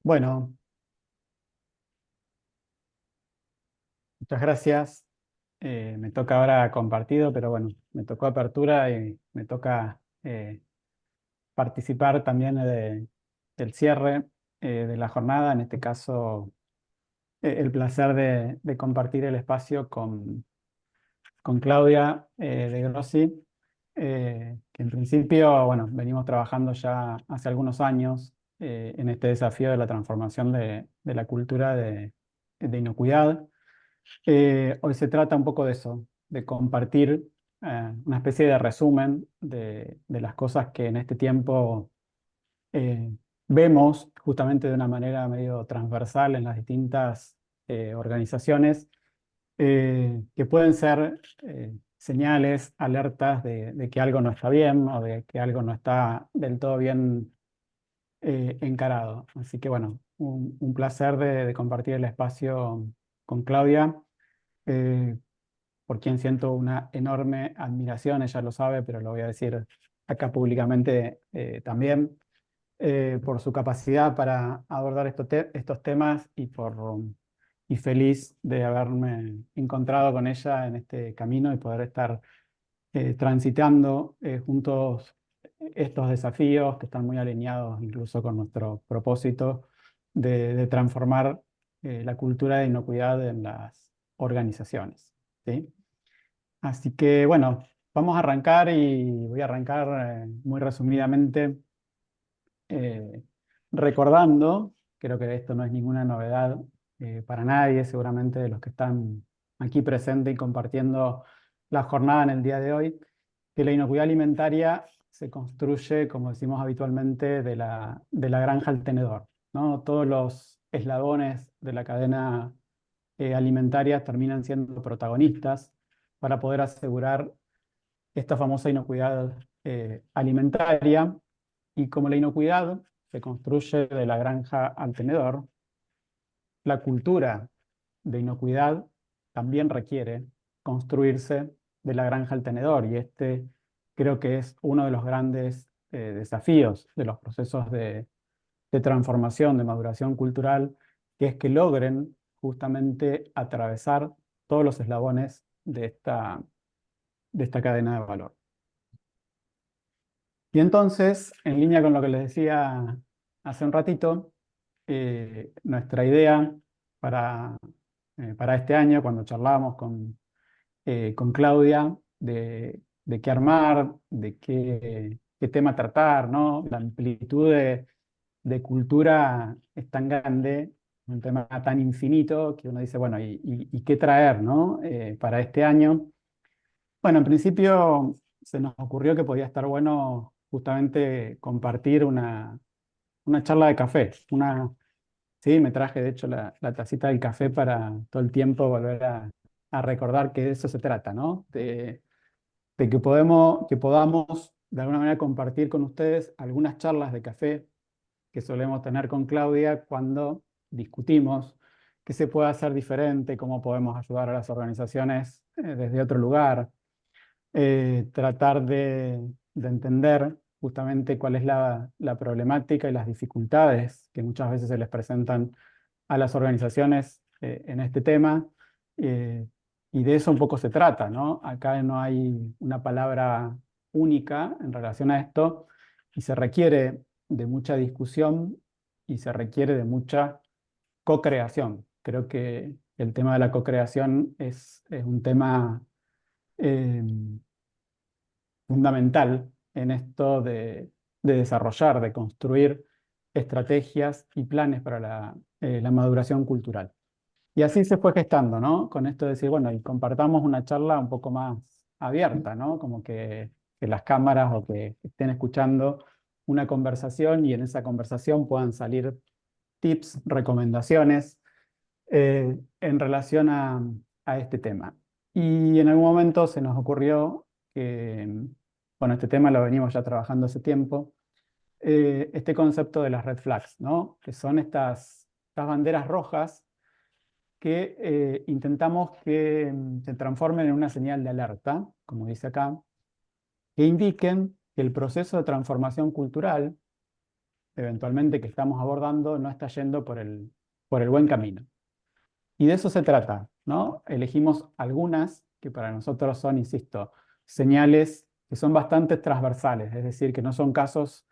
Bueno, muchas gracias. Me toca ahora compartido, pero bueno, me tocó apertura y me toca participar también del cierre de la jornada. En este caso, el placer de compartir el espacio con Claudia de Grossi, que en principio, bueno, venimos trabajando ya hace algunos años en este desafío de la transformación de la cultura de inocuidad. Hoy se trata un poco de eso, de compartir una especie de resumen de las cosas que en este tiempo eh, vemos justamente de una manera medio transversal en las distintas organizaciones, que pueden ser señales, alertas de que algo no está bien o de que algo no está del todo bien encarado. Así que bueno, un placer de compartir el espacio con Claudia. eh, por quien siento una enorme admiración, ella lo sabe, pero lo voy a decir acá públicamente también, por su capacidad para abordar estos temas y feliz de haberme encontrado con ella en este camino y poder estar transitando juntos estos desafíos que están muy alineados incluso con nuestro propósito de transformar la cultura de inocuidad en las organizaciones. ¿Sí? Así que bueno, vamos a arrancar y voy a arrancar muy resumidamente eh, recordando, creo que esto no es ninguna novedad para nadie, seguramente de los que están aquí presentes y compartiendo la jornada en el día de hoy, que la inocuidad alimentaria se construye, como decimos habitualmente, de la granja al tenedor, ¿no? Todos los eslabones de la cadena alimentaria terminan siendo protagonistas para poder asegurar esta famosa inocuidad alimentaria. Y como la inocuidad se construye de la granja al tenedor, la cultura de inocuidad también requiere construirse de la granja al tenedor. Y este creo que es uno de los grandes desafíos de los procesos de transformación, de maduración cultural, que es que logren justamente atravesar todos los eslabones de esta cadena de valor. Y entonces, en línea con lo que les decía hace un ratito, nuestra idea para, para este año, cuando charlábamos con Claudia, de qué armar, de qué tema tratar, ¿no? La amplitud de cultura es tan grande, un tema tan infinito, que uno dice, bueno, ¿y qué traer, ¿no? Para este año. Bueno, en principio se nos ocurrió que podía estar bueno justamente compartir una charla de café. Sí, me traje de hecho la tacita del café para todo el tiempo volver a recordar que de eso se trata, ¿no? De que podamos de alguna manera compartir con ustedes algunas charlas de café que solemos tener con Claudia cuando discutimos qué se puede hacer diferente, cómo podemos ayudar a las organizaciones desde otro lugar, tratar de entender justamente cuál es la problemática y las dificultades que muchas veces se les presentan a las organizaciones en este tema. eh, y de eso un poco se trata, ¿no? Acá no hay una palabra única en relación a esto y se requiere de mucha discusión y se requiere de mucha co-creación. Creo que el tema de la co-creación es un tema eh, fundamental en esto de desarrollar, de construir estrategias y planes para la maduración cultural. Y así se fue gestando, ¿no? Con esto de decir, bueno, y compartamos una charla un poco más abierta, ¿no? Como que las cámaras o que estén escuchando una conversación y en esa conversación puedan salir tips, recomendaciones en relación a este tema. Y en algún momento se nos ocurrió que, bueno, este tema lo venimos ya trabajando hace tiempo, este concepto de las red flags, ¿no? Que son estas banderas rojas que intentamos que se transformen en una señal de alerta, como dice acá, que indiquen que el proceso de transformación cultural eventualmente que estamos abordando no está yendo por el buen camino. Y de eso se trata, ¿no? Elegimos algunas que para nosotros son, insisto, señales que son bastante transversales, es decir, que no son casos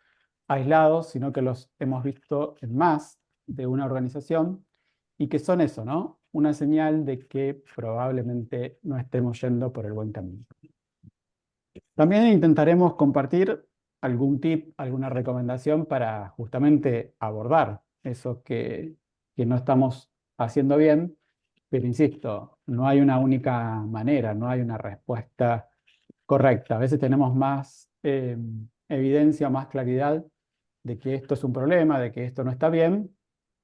aislados, sino que los hemos visto en más de una organización y que son eso, ¿no? Una señal de que probablemente no estemos yendo por el buen camino. También intentaremos compartir algún tip, alguna recomendación para justamente abordar eso que no estamos haciendo bien, pero insisto, no hay una única manera, no hay una respuesta correcta. A veces tenemos más evidencia, más claridad de que esto es un problema, de que esto no está bien,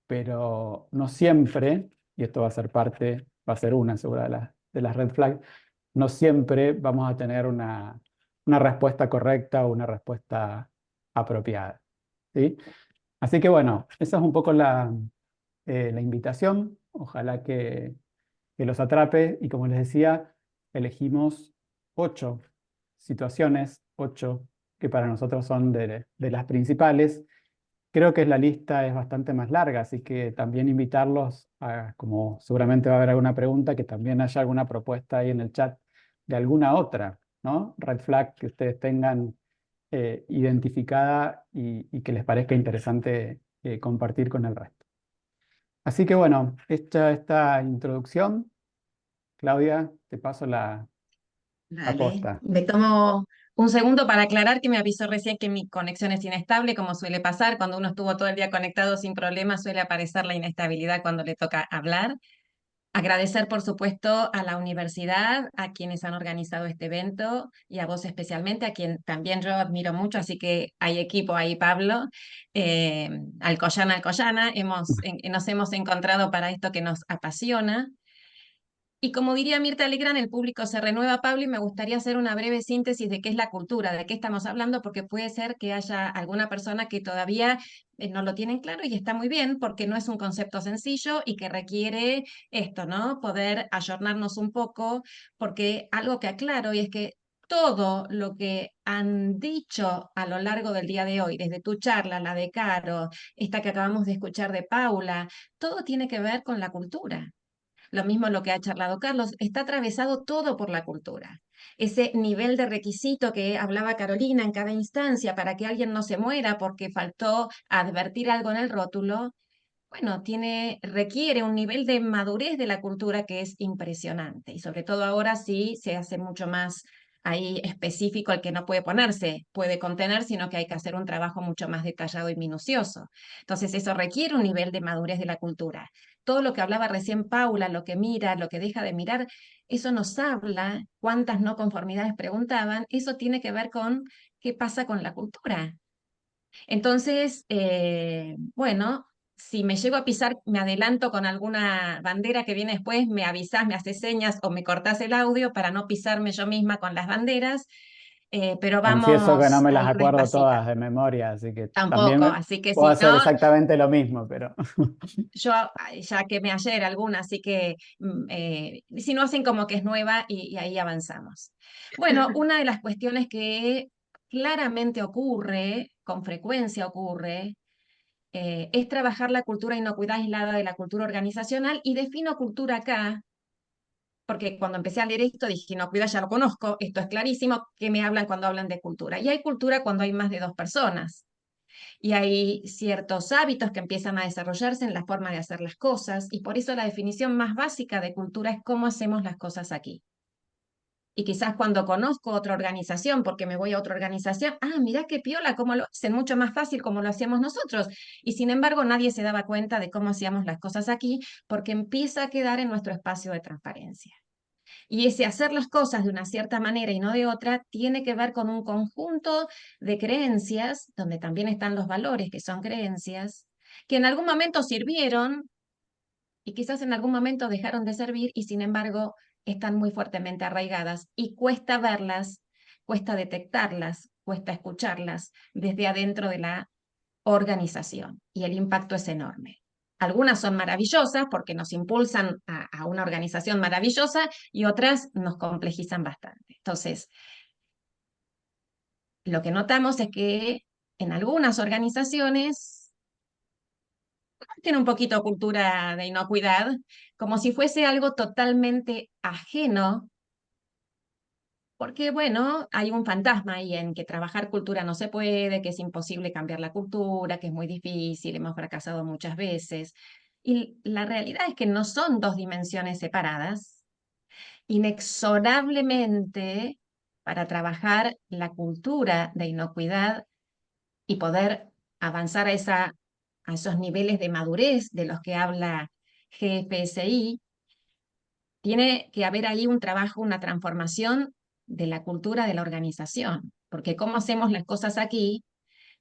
pero no siempre, y esto va a ser parte, va a ser una segura de las red flags, no siempre vamos a tener una respuesta correcta o una respuesta apropiada. ¿Sí? Así que bueno, esa es un poco la invitación. Ojalá que los atrape y como les decía, elegimos 8 situaciones, 8 que para nosotros son de las principales. Creo que la lista es bastante más larga, así que también invitarlos a, como seguramente va a haber alguna pregunta, que también haya alguna propuesta ahí en el chat de alguna otra, ¿no? Red flag que ustedes tengan identificada y que les parezca interesante compartir con el resto. Así que bueno, hecha esta introducción, Claudia, te paso la Dale, posta. me tomo un segundo para aclarar que me avisó recién que mi conexión es inestable, como suele pasar, cuando uno estuvo todo el día conectado sin problema, suele aparecer la inestabilidad cuando le toca hablar. Agradecer, por supuesto, a la universidad, a quienes han organizado este evento y a vos especialmente, a quien también yo admiro mucho, así que hay equipo ahí, Pablo. Alcoyana, Alcoyana, nos hemos encontrado para esto que nos apasiona. Y como diría Mirta Legrand, el público se renueva, Pablo, y me gustaría hacer una breve síntesis de qué es la cultura, de qué estamos hablando, porque puede ser que haya alguna persona que todavía no lo tienen claro y está muy bien, porque no es un concepto sencillo y que requiere esto, ¿no? Poder ayornarnos un poco, porque algo que aclaro y es que todo lo que han dicho a lo largo del día de hoy, desde tu charla, la de Caro, esta que acabamos de escuchar de Paula, todo tiene que ver con la cultura. Lo mismo lo que ha charlado Carlos, está atravesado todo por la cultura. Ese nivel de requisito que hablaba Carolina en cada instancia para que alguien no se muera porque faltó advertir algo en el rótulo, bueno, requiere un nivel de madurez de la cultura que es impresionante. Y sobre todo ahora sí se hace mucho más ahí específico el que no puede ponerse, puede contener, sino que hay que hacer un trabajo mucho más detallado y minucioso. Entonces eso requiere un nivel de madurez de la cultura. Todo lo que hablaba recién Paula, lo que mira, lo que deja de mirar, eso nos habla, cuántas no conformidades preguntaban, eso tiene que ver con qué pasa con la cultura. Entonces, bueno, si me llego a pisar, me adelanto con alguna bandera que viene después, me avisás, me haces señas o me cortás el audio para no pisarme yo misma con las banderas, pero Confieso que no vamos me las ahí acuerdo despacito. todas de memoria, así que también Tampoco, así que puedo si hacer no, exactamente lo mismo, pero yo ya quemé ayer alguna, así que si no hacen como que es nueva y ahí avanzamos. Bueno, una de las cuestiones que claramente ocurre, con frecuencia ocurre, es trabajar la cultura inocuidad aislada de la cultura organizacional y defino cultura acá, porque cuando empecé a leer esto dije, inocuidad ya lo conozco, esto es clarísimo, que me hablan cuando hablan de cultura. Y hay cultura cuando hay más de dos personas. Y hay ciertos hábitos que empiezan a desarrollarse en la forma de hacer las cosas, y por eso la definición más básica de cultura es cómo hacemos las cosas aquí. Y quizás cuando conozco otra organización, porque me voy a otra organización, mirá qué piola, cómo lo hacen, mucho más fácil como lo hacíamos nosotros. Y sin embargo, nadie se daba cuenta de cómo hacíamos las cosas aquí, porque empieza a quedar en nuestro espacio de transparencia. Y ese hacer las cosas de una cierta manera y no de otra tiene que ver con un conjunto de creencias, donde también están los valores, que son creencias, que en algún momento sirvieron y quizás en algún momento dejaron de servir y sin embargo están muy fuertemente arraigadas y cuesta verlas, cuesta detectarlas, cuesta escucharlas desde adentro de la organización y el impacto es enorme. Algunas son maravillosas porque nos impulsan a una organización maravillosa y otras nos complejizan bastante. Entonces, lo que notamos es que en algunas organizaciones tiene un poquito cultura de inocuidad, como si fuese algo totalmente ajeno, porque bueno, hay un fantasma ahí en que trabajar cultura no se puede, que es imposible cambiar la cultura, que es muy difícil, hemos fracasado muchas veces. Y la realidad es que no son dos dimensiones separadas. Inexorablemente, para trabajar la cultura de inocuidad y poder avanzar a esos niveles de madurez de los que habla GFSI, tiene que haber ahí un trabajo, una transformación de la cultura de la organización, porque cómo hacemos las cosas aquí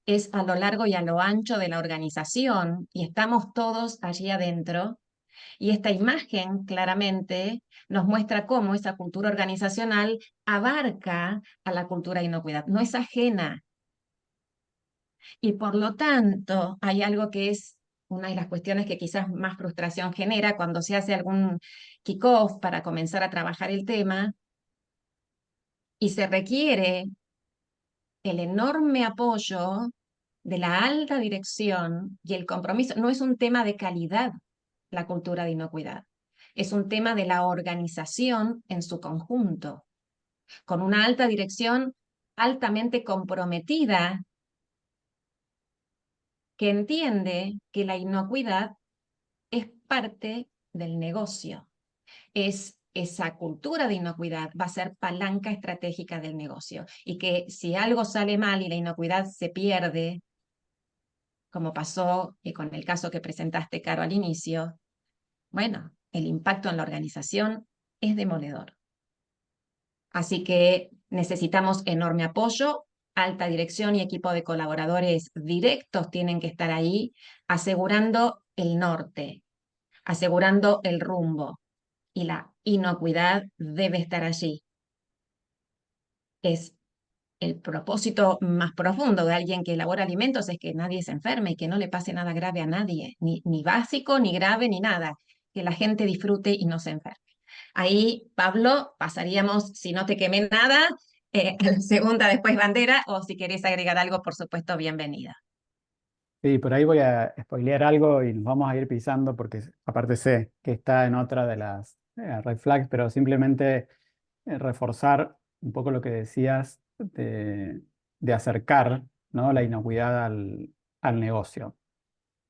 es a lo largo y a lo ancho de la organización y estamos todos allí adentro. Y esta imagen claramente nos muestra cómo esa cultura organizacional abarca a la cultura de inocuidad, no es ajena. Y por lo tanto, hay algo que es una de las cuestiones que quizás más frustración genera cuando se hace algún kickoff para comenzar a trabajar el tema y se requiere el enorme apoyo de la alta dirección y el compromiso. No es un tema de calidad la cultura de inocuidad, es un tema de la organización en su conjunto, con una alta dirección altamente comprometida que entiende que la inocuidad es parte del negocio. Es esa cultura de inocuidad va a ser palanca estratégica del negocio y que si algo sale mal y la inocuidad se pierde, como pasó con el caso que presentaste, Caro, al inicio, bueno, el impacto en la organización es demoledor. Así que necesitamos enorme apoyo, alta dirección y equipo de colaboradores directos tienen que estar ahí asegurando el norte, asegurando el rumbo y la inocuidad debe estar allí. Es el propósito más profundo de alguien que elabora alimentos es que nadie se enferme y que no le pase nada grave a nadie, ni básico, ni grave, ni nada, que la gente disfrute y no se enferme. Ahí, Pablo, pasaríamos, si no te quemé nada, a la segunda después bandera, o si querés agregar algo, por supuesto, bienvenida. Sí, por ahí voy a spoilear algo y nos vamos a ir pisando porque aparte sé que está en otra de las red flags, pero simplemente reforzar un poco lo que decías de acercar, ¿no? La inocuidad al negocio.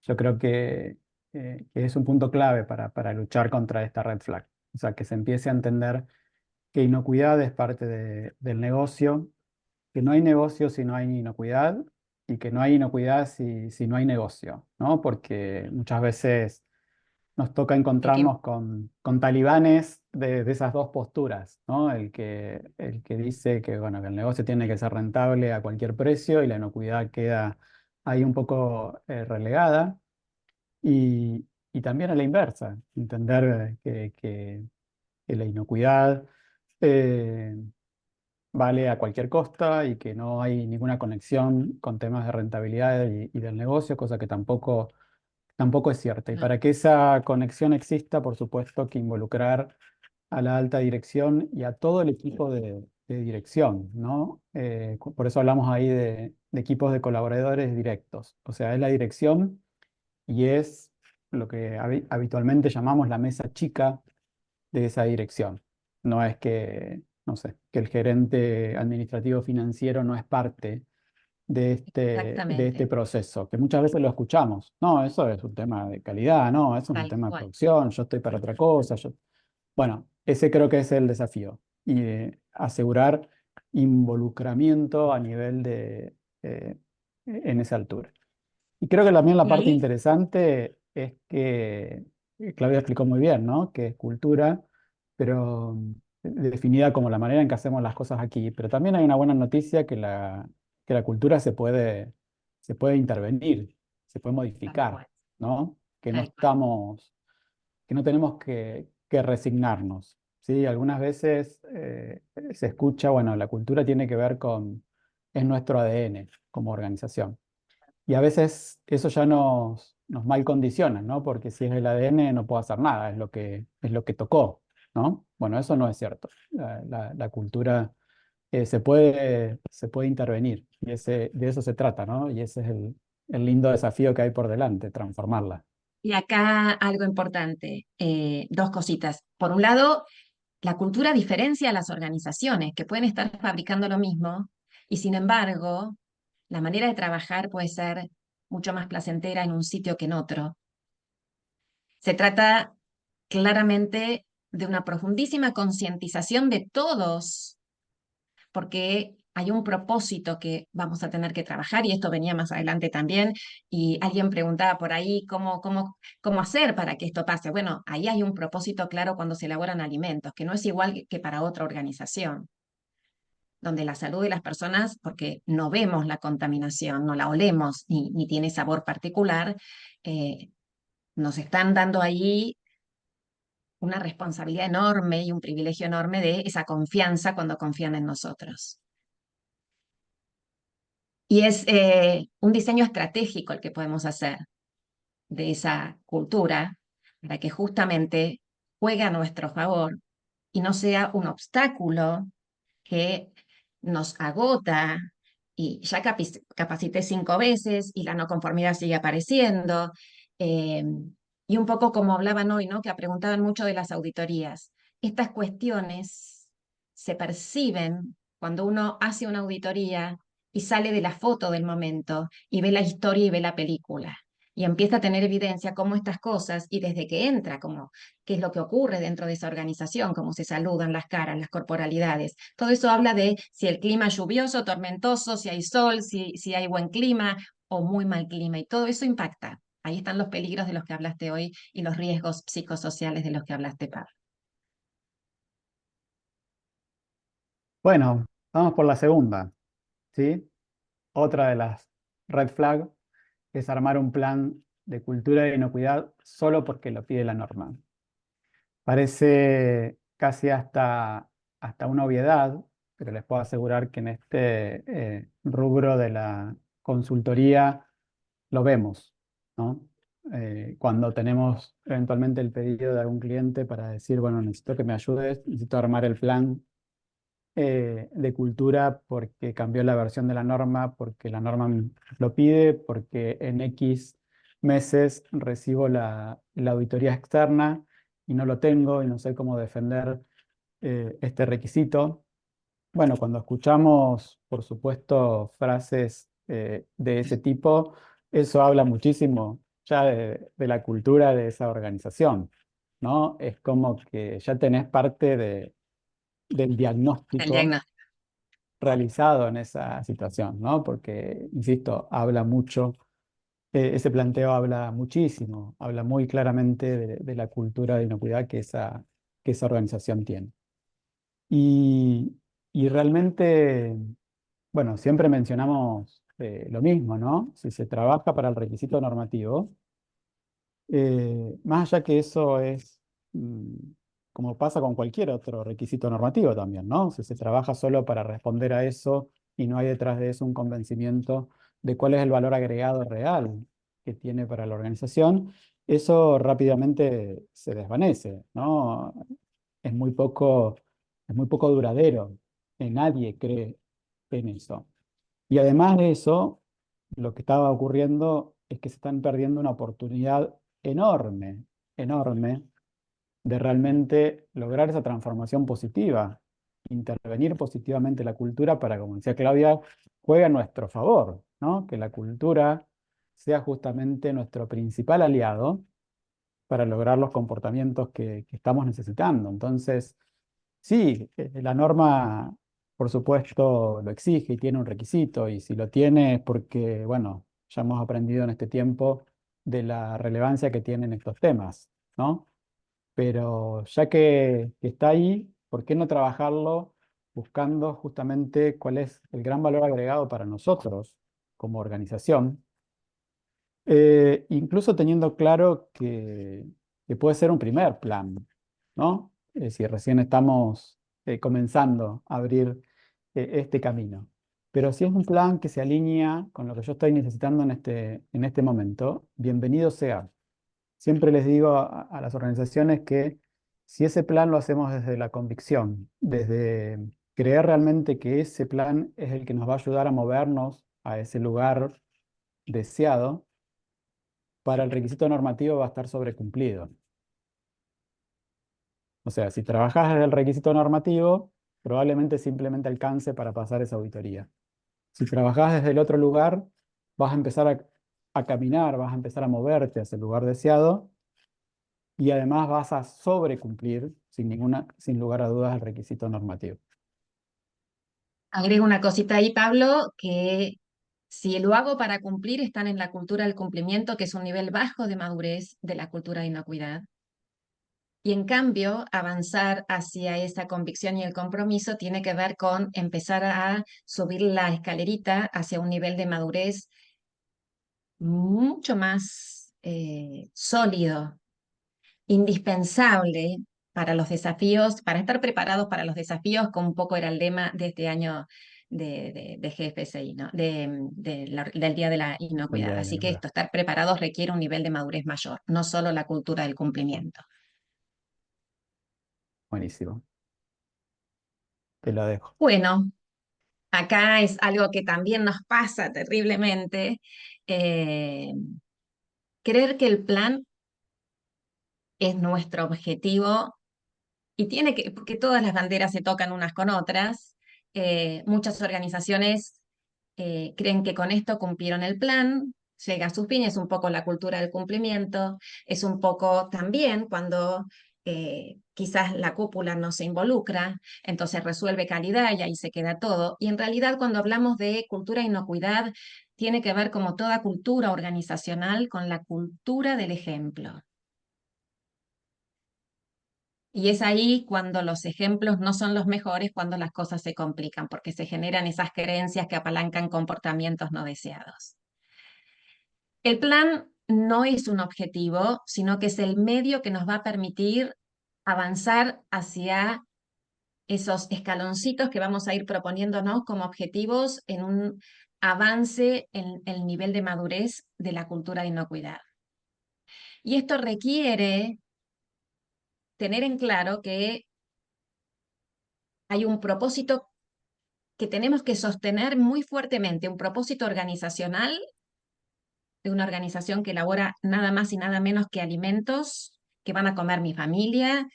Yo creo que es un punto clave para luchar contra esta red flag. O sea, que se empiece a entender que inocuidad es parte del negocio, que no hay negocio si no hay inocuidad y que no hay inocuidad si no hay negocio, ¿no? Porque muchas veces nos toca Y que, encontrarnos con talibanes de esas dos posturas, ¿no? El que dice que, bueno, que el negocio tiene que ser rentable a cualquier precio y la inocuidad queda ahí un poco relegada. Y también a la inversa, entender que la inocuidad eh, vale a cualquier costa y que no hay ninguna conexión con temas de rentabilidad y del negocio, cosa que tampoco es cierta. Y no, para que esa conexión exista, por supuesto que involucrar a la alta dirección y a todo el equipo de dirección, ¿no? Por eso hablamos ahí de equipos de colaboradores directos. O sea, es la dirección y es lo que habitualmente llamamos la mesa chica de esa dirección. No es que, no sé, que el gerente administrativo financiero no es parte de este exactamente, proceso, que muchas veces lo escuchamos. No, eso es un tema de calidad, no, eso es un tal tema de cual. producción, yo estoy para otra cosa. Bueno, ese creo que es el desafío. Y asegurar involucramiento a nivel eh, en esa altura. Y creo que también la Y parte ahí, interesante es que Claudia explicó muy bien, ¿no? Que es cultura, pero definida como la manera en que hacemos las cosas aquí. Pero también hay una buena noticia que la cultura se puede intervenir, se puede tal modificar, cual, ¿no? tal cual. Que no tenemos que resignarnos, ¿sí? Algunas veces se escucha, bueno, la cultura tiene que ver es nuestro ADN como organización. Y a veces eso ya nos mal condiciona, ¿no? Porque si es el ADN no puedo hacer nada, es lo que tocó, ¿no? Bueno, eso no es cierto. La cultura se puede intervenir y de eso se trata, ¿no? Y ese es el lindo desafío que hay por delante, transformarla. Y acá algo importante, dos cositas. Por un lado, la cultura diferencia a las organizaciones que pueden estar fabricando lo mismo y sin embargo, la manera de trabajar puede ser mucho más placentera en un sitio que en otro. Se trata claramente de una profundísima concientización de todos, porque hay un propósito que vamos a tener que trabajar, y esto venía más adelante también, y alguien preguntaba por ahí cómo hacer para que esto pase. Bueno, ahí hay un propósito claro cuando se elaboran alimentos, que no es igual que para otra organización, donde la salud de las personas, porque no vemos la contaminación, no la olemos, ni tiene sabor particular, eh, nos están dando ahí una responsabilidad enorme y un privilegio enorme de esa confianza cuando confían en nosotros. Y es un diseño estratégico el que podemos hacer de esa cultura para que justamente juegue a nuestro favor y no sea un obstáculo que nos agota y ya capacité 5 veces y la no conformidad sigue apareciendo. eh, y un poco como hablaban hoy, ¿no? Que preguntaban mucho de las auditorías. Estas cuestiones se perciben cuando uno hace una auditoría y sale de la foto del momento y ve la historia y ve la película. Y empieza a tener evidencia cómo estas cosas, y desde que entra, como qué es lo que ocurre dentro de esa organización, cómo se saludan las caras, las corporalidades. Todo eso habla de si el clima es lluvioso, tormentoso, si hay sol, si hay buen clima o muy mal clima, y todo eso impacta. Ahí están los peligros de los que hablaste hoy y los riesgos psicosociales de los que hablaste, Pablo. Bueno, vamos por la segunda, ¿sí? Otra de las red flag es armar un plan de cultura de inocuidad solo porque lo pide la norma. Parece casi hasta una obviedad, pero les puedo asegurar que en este rubro de la consultoría lo vemos, ¿no? Cuando tenemos eventualmente el pedido de algún cliente para decir, bueno, necesito que me ayudes, necesito armar el plan de cultura porque cambió la versión de la norma, porque la norma lo pide, porque en X meses recibo la auditoría externa y no lo tengo y no sé cómo defender este requisito. Bueno, cuando escuchamos, por supuesto, frases de ese tipo, eso habla muchísimo ya de la cultura de esa organización, ¿no? Es como que ya tenés parte del El diagnóstico diagnóstico. realizado en esa situación, ¿no? Porque, insisto, habla mucho, ese planteo habla muchísimo, habla muy claramente de la cultura de inocuidad que esa organización tiene. Y, y realmente, bueno, siempre mencionamos lo mismo, ¿no? Si se trabaja para el requisito normativo, más allá que eso es, mm, como pasa con cualquier otro requisito normativo también, ¿no? Si se trabaja solo para responder a eso y no hay detrás de eso un convencimiento de cuál es el valor agregado real que tiene para la organización, eso rápidamente se desvanece, ¿no? Es muy poco, es muy poco duradero. Nadie cree en eso. Y además de eso, lo que estaba ocurriendo es que se están perdiendo una oportunidad enorme, enorme, de realmente lograr esa transformación positiva, intervenir positivamente la cultura para, como decía Claudia, juegue a nuestro favor, ¿no? Que la cultura sea justamente nuestro principal aliado para lograr los comportamientos que estamos necesitando. Entonces, sí, la norma, por supuesto, lo exige y tiene un requisito, y si lo tiene es porque, bueno, ya hemos aprendido en este tiempo de la relevancia que tienen estos temas, ¿no? Pero ya que está ahí, ¿por qué no trabajarlo buscando justamente cuál es el gran valor agregado para nosotros como organización? Incluso teniendo claro que puede ser un primer plan, ¿no? Si recién estamos comenzando a abrir este camino. Pero si es un plan que se alinea con lo que yo estoy necesitando en este momento, bienvenido sea. Siempre les digo a las organizaciones que si ese plan lo hacemos desde la convicción, desde creer realmente que ese plan es el que nos va a ayudar a movernos a ese lugar deseado, para el requisito normativo va a estar sobrecumplido. O sea, si trabajás desde el requisito normativo, probablemente simplemente alcance para pasar esa auditoría. Si trabajás desde el otro lugar, vas a empezar a caminar, vas a empezar a moverte hacia el lugar deseado y además vas a sobrecumplir sin lugar a dudas el requisito normativo. Agrego una cosita ahí, Pablo, que si lo hago para cumplir, están en la cultura del cumplimiento, que es un nivel bajo de madurez de la cultura de inocuidad. Y en cambio, avanzar hacia esa convicción y el compromiso tiene que ver con empezar a subir la escalerita hacia un nivel de madurez mucho más sólido, indispensable para los desafíos, para estar preparados para los desafíos, como un poco era el lema de este año de GFSI, ¿no? Del Día de la El Inocuidad. día de la Así que inocuidad. esto, estar preparados requiere un nivel de madurez mayor, no solo la cultura del cumplimiento. Buenísimo. Te lo dejo. Bueno, acá es algo que también nos pasa terriblemente, eh, creer que el plan es nuestro objetivo y tiene que, porque todas las banderas se tocan unas con otras. Muchas organizaciones creen que con esto cumplieron el plan, llega a su fin, es un poco la cultura del cumplimiento, es un poco también cuando quizás la cúpula no se involucra, entonces resuelve calidad y ahí se queda todo. Y en realidad cuando hablamos de cultura e inocuidad, tiene que ver como toda cultura organizacional con la cultura del ejemplo. Y es ahí cuando los ejemplos no son los mejores, cuando las cosas se complican, porque se generan esas creencias que apalancan comportamientos no deseados. El plan no es un objetivo, sino que es el medio que nos va a permitir avanzar hacia esos escaloncitos que vamos a ir proponiéndonos como objetivos en un avance en el nivel de madurez de la cultura de inocuidad. Y esto requiere tener en claro que hay un propósito que tenemos que sostener muy fuertemente, un propósito organizacional de una organización que elabora nada más y nada menos que alimentos que van a comer mi familia,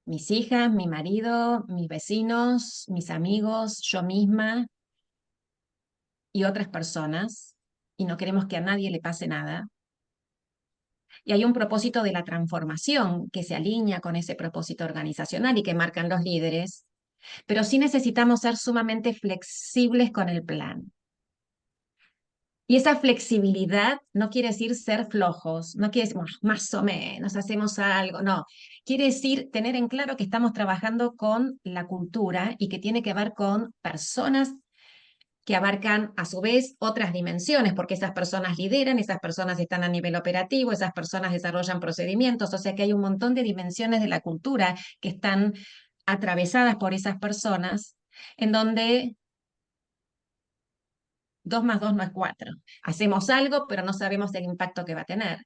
mis hijas, mi marido, mis vecinos, mis amigos, yo misma y otras personas, y no queremos que a nadie le pase nada. Y hay un propósito de la transformación que se alinea con ese propósito organizacional y que marcan los líderes, pero sí necesitamos ser sumamente flexibles con el plan. Y esa flexibilidad no quiere decir ser flojos, no quiere decir "Bueno, más o menos hacemos algo", no. Quiere decir tener en claro que estamos trabajando con la cultura y que tiene que ver con personas que abarcan a su vez otras dimensiones, porque esas personas lideran, esas personas están a nivel operativo, esas personas desarrollan procedimientos, o sea que hay un montón de dimensiones de la cultura que están atravesadas por esas personas, en donde 2 más 2 no es 4. Hacemos algo, pero no sabemos el impacto que va a tener.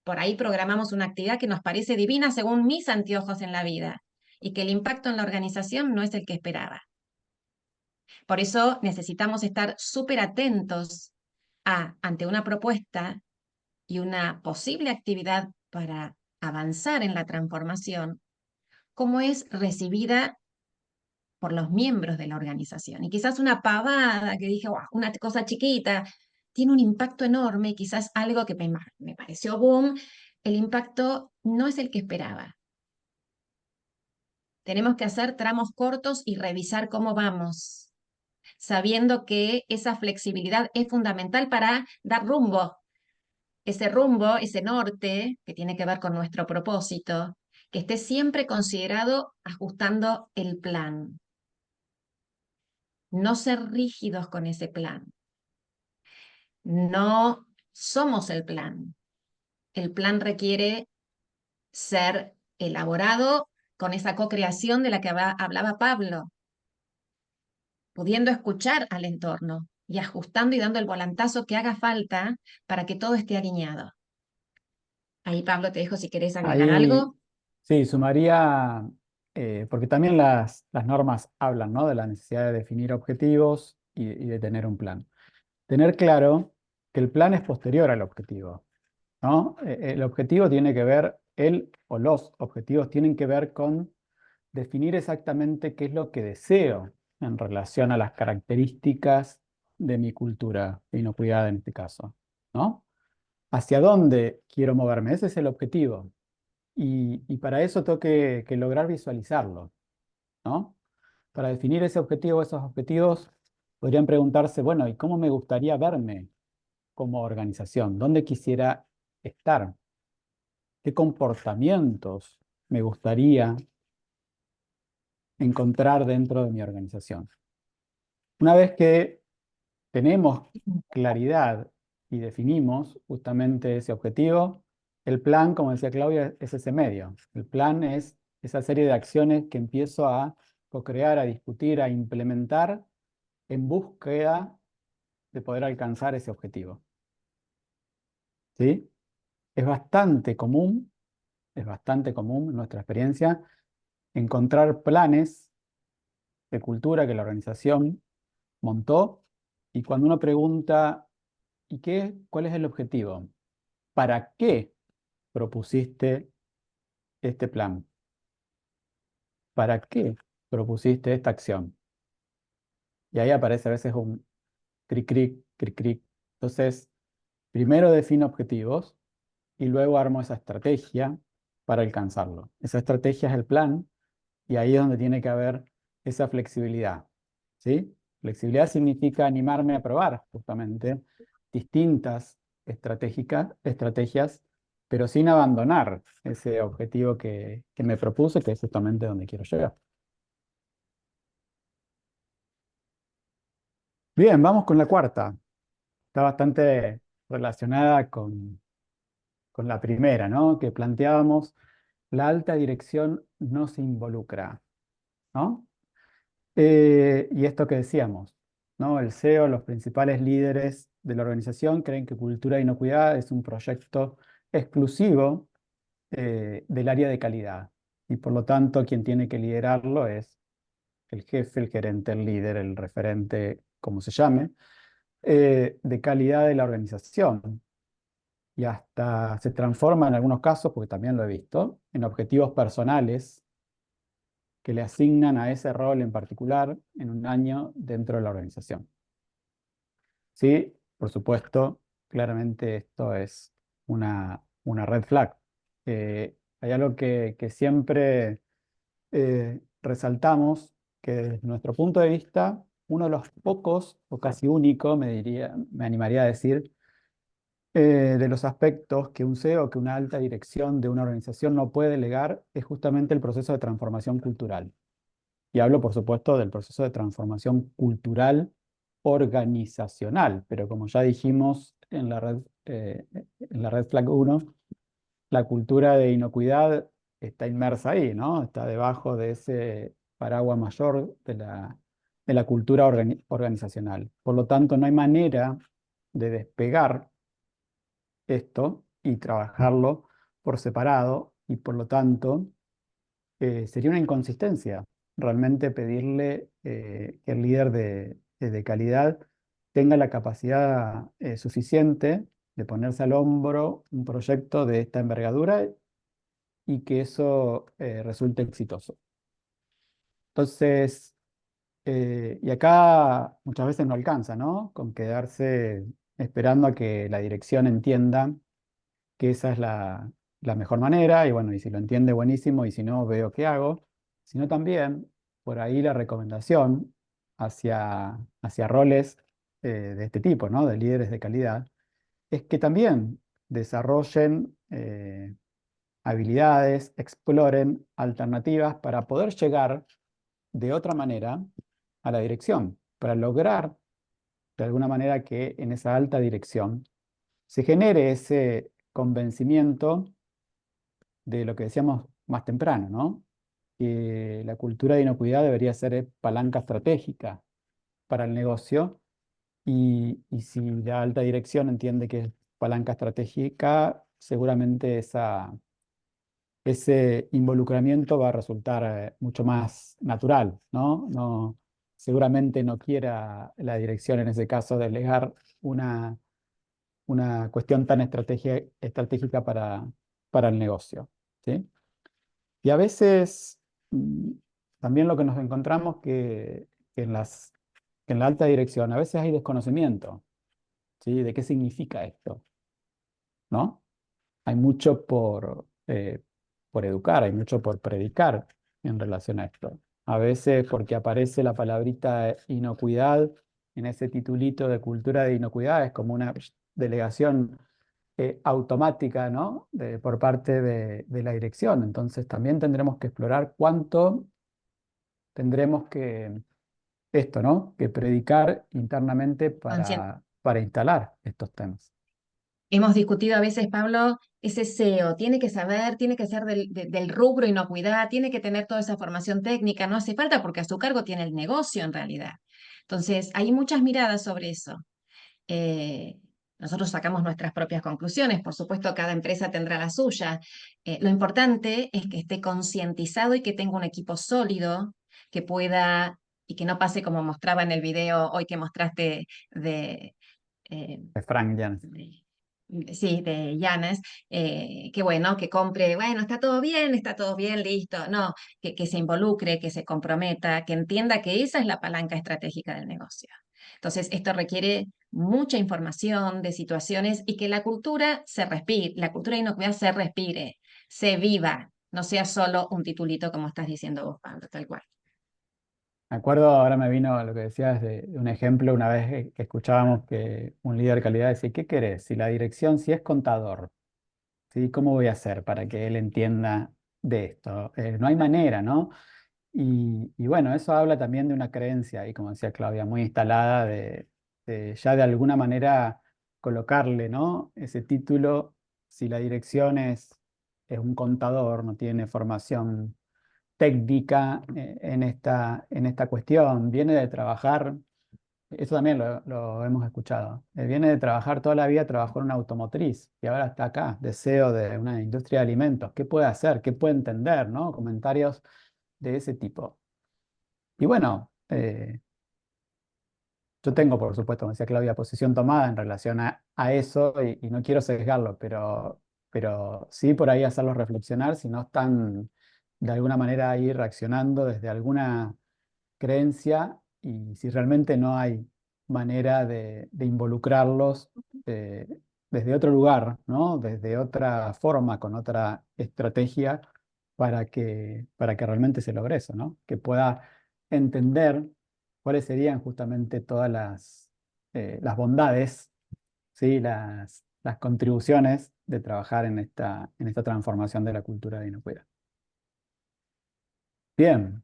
Por ahí programamos una actividad que nos parece divina según mis anteojos en la vida y que el impacto en la organización no es el que esperaba. Por eso necesitamos estar súper atentos ante una propuesta y una posible actividad para avanzar en la transformación, cómo es recibida por los miembros de la organización. Y quizás una pavada que dije, wow, una cosa chiquita, tiene un impacto enorme, y quizás algo que me pareció boom, el impacto no es el que esperaba. Tenemos que hacer tramos cortos y revisar cómo vamos, sabiendo que esa flexibilidad es fundamental para dar rumbo, ese norte que tiene que ver con nuestro propósito, que esté siempre considerado ajustando el plan. No ser rígidos con ese plan. No somos el plan. El plan requiere ser elaborado con esa co-creación de la que hablaba Pablo, pudiendo escuchar al entorno y ajustando y dando el volantazo que haga falta para que todo esté alineado. Ahí, Pablo, te dejo si querés agregar Ahí algo. sí, sumaría, porque también las normas hablan, ¿no?, de la necesidad de definir objetivos y de tener un plan. Tener claro que el plan es posterior al objetivo. ¿no? El objetivo tiene que ver, el o los objetivos tienen que ver con definir exactamente qué es lo que deseo en relación a las características de mi cultura de inocuidad en este caso, ¿no? ¿Hacia dónde quiero moverme? Ese es el objetivo. Y para eso tengo que lograr visualizarlo, ¿no? Para definir ese objetivo, esos objetivos, podrían preguntarse, bueno, ¿y cómo me gustaría verme como organización? ¿Dónde quisiera estar? ¿Qué comportamientos me gustaría encontrar dentro de mi organización? Una vez que tenemos claridad y definimos justamente ese objetivo, el plan, como decía Claudia, es ese medio. El plan es esa serie de acciones que empiezo a co-crear, a discutir, a implementar en búsqueda de poder alcanzar ese objetivo. ¿Sí? Es bastante común, es bastante común en nuestra experiencia encontrar planes de cultura que la organización montó y cuando uno pregunta, ¿y qué? ¿Cuál es el objetivo? ¿Para qué propusiste este plan? ¿Para qué propusiste esta acción? Y ahí aparece a veces un cric, cric, cric, cric. Entonces, primero defino objetivos y luego armo esa estrategia para alcanzarlo. Esa estrategia es el plan y ahí es donde tiene que haber esa flexibilidad. ¿Sí? Flexibilidad significa animarme a probar justamente distintas estrategias, pero sin abandonar ese objetivo que me propuse, que es justamente donde quiero llegar. Bien, vamos con la cuarta. Está bastante relacionada con la primera, ¿no? Que planteábamos, la alta dirección no se involucra, ¿no? Y esto que decíamos, ¿no? El CEO, los principales líderes de la organización creen que Cultura de Inocuidad es un proyecto exclusivo del área de calidad. Y por lo tanto, quien tiene que liderarlo es el jefe, el gerente, el líder, el referente, como se llame, de calidad de la organización. Y hasta se transforma en algunos casos, porque también lo he visto, en objetivos personales que le asignan a ese rol en particular en un año dentro de la organización. Sí, por supuesto, claramente esto es una red flag. Hay algo que siempre resaltamos, que desde nuestro punto de vista, uno de los pocos, o casi único, me animaría a decir, de los aspectos que un CEO, que una alta dirección de una organización no puede delegar, es justamente el proceso de transformación cultural. Y hablo, por supuesto, del proceso de transformación cultural organizacional, pero como ya dijimos en la red Flag 1, la cultura de inocuidad está inmersa ahí, ¿no? Está debajo de ese paraguas mayor de la cultura organizacional. Por lo tanto, no hay manera de despegar esto y trabajarlo por separado y por lo tanto sería una inconsistencia realmente pedirle que el líder de calidad tenga la capacidad suficiente de ponerse al hombro un proyecto de esta envergadura y que eso resulte exitoso. Entonces, y acá muchas veces no alcanza, ¿no? Con quedarse esperando a que la dirección entienda que esa es la mejor manera, y bueno, y si lo entiende, buenísimo, y si no, veo qué hago, sino también por ahí la recomendación hacia roles de este tipo, ¿no? De líderes de calidad, es que también desarrollen habilidades, exploren alternativas para poder llegar de otra manera a la dirección, para lograr de alguna manera que en esa alta dirección se genere ese convencimiento de lo que decíamos más temprano, ¿no? Que la cultura de inocuidad debería ser palanca estratégica para el negocio y si la alta dirección entiende que es palanca estratégica, seguramente ese involucramiento va a resultar mucho más natural, ¿no? Seguramente no quiera la dirección en ese caso delegar una una cuestión tan estratégica para el negocio, ¿sí? Y a veces mm, también lo que nos encontramos que que en la alta dirección a veces hay desconocimiento, ¿sí? De qué significa esto, ¿no? Hay mucho por educar, hay mucho por predicar en relación a esto. A veces porque aparece la palabrita inocuidad en ese titulito de cultura de inocuidad, es como una delegación automática, ¿no? Por parte de la dirección. Entonces también tendremos que explorar cuánto tendremos que, esto, ¿no? Que predicar internamente para instalar estos temas. Hemos discutido a veces, Pablo, ese SEO tiene que saber, tiene que ser del rubro inocuidad, tiene que tener toda esa formación técnica, no hace falta porque a su cargo tiene el negocio en realidad. Entonces, hay muchas miradas sobre eso. Eh, Nosotros sacamos nuestras propias conclusiones, por supuesto, cada empresa tendrá la suya. Lo importante es que esté concientizado y que tenga un equipo sólido, que pueda, y que no pase como mostraba en el video hoy que mostraste de... eh, De Frank Jans. sí, de Llanes, que bueno, que compre, bueno, está todo bien, listo. No, que se involucre, que se comprometa, que entienda que esa es la palanca estratégica del negocio. Entonces, esto requiere mucha información de situaciones y que la cultura se respire, la cultura de inocuidad se respire, se viva, no sea solo un titulito como estás diciendo vos, Pablo, tal cual. Me acuerdo, ahora me vino lo que decías de un ejemplo, una vez que escuchábamos que un líder de calidad decía, ¿qué querés? Si la dirección, si es contador, ¿sí? ¿Cómo voy a hacer para que él entienda de esto? No hay manera, ¿no? Y bueno, eso habla también de una creencia, y como decía Claudia, muy instalada de ya de alguna manera colocarle, ¿no? Ese título, si la dirección es un contador, no tiene formación técnica en esta cuestión, viene de trabajar, eso también lo hemos escuchado, viene de trabajar toda la vida, trabajó en una automotriz y ahora está acá, deseo de una industria de alimentos, ¿qué puede hacer? ¿Qué puede entender? ¿No? Comentarios de ese tipo. Y bueno, yo tengo, por supuesto, como decía Claudia, posición tomada en relación a eso y no quiero sesgarlo, pero sí por ahí hacerlos reflexionar si no están de alguna manera ahí reaccionando desde alguna creencia y si realmente no hay manera de involucrarlos eh, desde otro lugar, ¿no? Desde otra forma, con otra estrategia para que realmente se logre eso, ¿no? Que pueda entender cuáles serían justamente todas las bondades, ¿sí? Las contribuciones de trabajar en esta transformación de la cultura de inocuidad. Bien,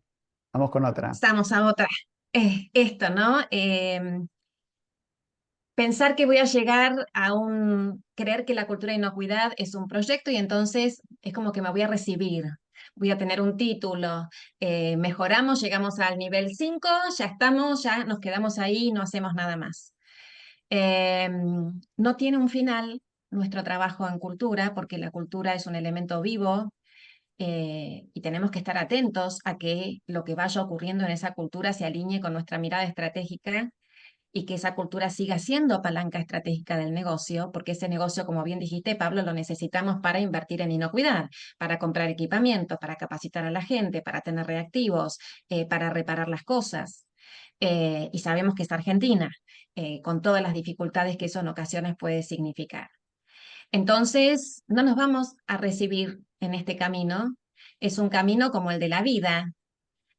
vamos con otra. Pasamos a otra. Esto, ¿no? Pensar que voy a llegar a creer que la cultura de inocuidad es un proyecto y entonces es como que me voy a recibir, voy a tener un título, mejoramos, llegamos al nivel 5, ya estamos, ya nos quedamos ahí, no hacemos nada más. Eh, no tiene un final nuestro trabajo en cultura porque la cultura es un elemento vivo. Y tenemos que estar atentos a que lo que vaya ocurriendo en esa cultura se alinee con nuestra mirada estratégica y que esa cultura siga siendo palanca estratégica del negocio, porque ese negocio, como bien dijiste, Pablo, lo necesitamos para invertir en inocuidad, para comprar equipamiento, para capacitar a la gente, para tener reactivos, para reparar las cosas. Y sabemos que es Argentina, con todas las dificultades que eso en ocasiones puede significar. Entonces, no nos vamos a recibir en este camino. Es un camino como el de la vida,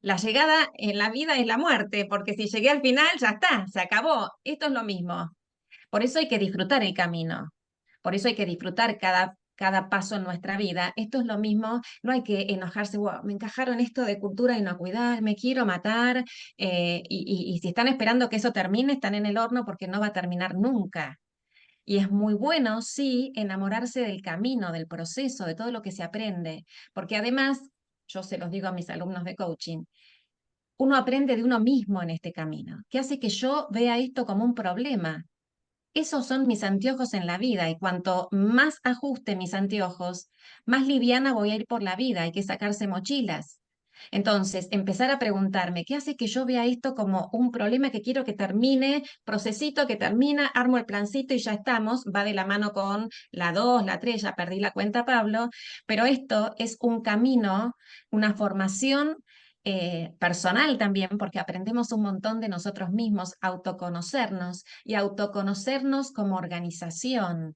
la llegada en la vida es la muerte, porque si llegué al final, ya está, se acabó. Esto es lo mismo. Por eso hay que disfrutar el camino. Por eso hay que disfrutar cada paso en nuestra vida. Esto es lo mismo. No hay que enojarse, "Wow, me encajaron esto de cultura y inocuidad, me quiero matar. Y si están esperando que eso termine, están en el horno porque no va a terminar nunca. Y es muy bueno, sí, enamorarse del camino, del proceso, de todo lo que se aprende, porque además, yo se los digo a mis alumnos de coaching, uno aprende de uno mismo en este camino, que hace que yo vea esto como un problema. Esos son mis anteojos en la vida y cuanto más ajuste mis anteojos, más liviana voy a ir por la vida. Hay que sacarse mochilas. Entonces, empezar a preguntarme, ¿qué hace que yo vea esto como un problema que quiero que termine, procesito que termina, armo el plancito y ya estamos? Va de la mano con la 2, la 3, ya perdí la cuenta, Pablo, pero esto es un camino, una formación personal también, porque aprendemos un montón de nosotros mismos, autoconocernos y autoconocernos como organización.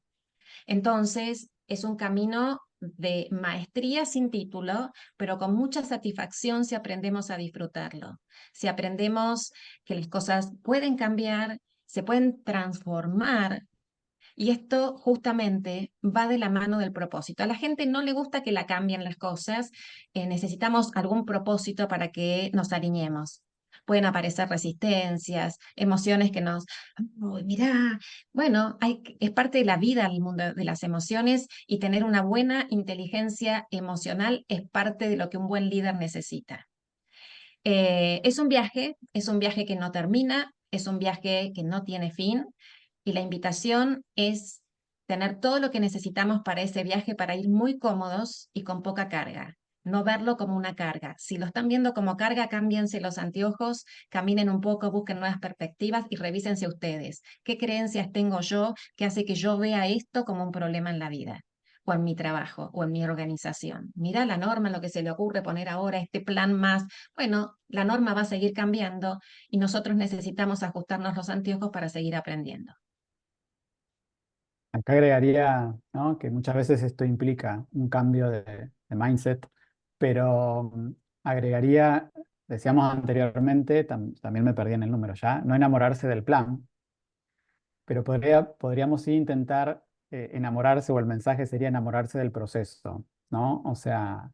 Entonces, es un camino de maestría sin título, pero con mucha satisfacción si aprendemos a disfrutarlo, si aprendemos que las cosas pueden cambiar, se pueden transformar. Y esto justamente va de la mano del propósito. A la gente no le gusta que la cambien las cosas, necesitamos algún propósito para que nos alineemos. Pueden aparecer resistencias, emociones que nos, "Uy, mirá, bueno, es parte de la vida el mundo de las emociones y tener una buena inteligencia emocional es parte de lo que un buen líder necesita. Es un viaje que no termina, es un viaje que no tiene fin y la invitación es tener todo lo que necesitamos para ese viaje para ir muy cómodos y con poca carga. No verlo como una carga. Si lo están viendo como carga, cámbiense los anteojos, caminen un poco, busquen nuevas perspectivas y revísense ustedes. ¿Qué creencias tengo yo que hace que yo vea esto como un problema en la vida? O en mi trabajo, o en mi organización. Mira la norma, lo que se le ocurre poner ahora, este plan más. Bueno, la norma va a seguir cambiando y nosotros necesitamos ajustarnos los anteojos para seguir aprendiendo. Acá agregaría, ¿no?, que muchas veces esto implica un cambio de mindset, pero agregaría, decíamos anteriormente, también me perdí en el número ya, no enamorarse del plan, pero podríamos sí intentar enamorarse, o el mensaje sería enamorarse del proceso, ¿no? O sea,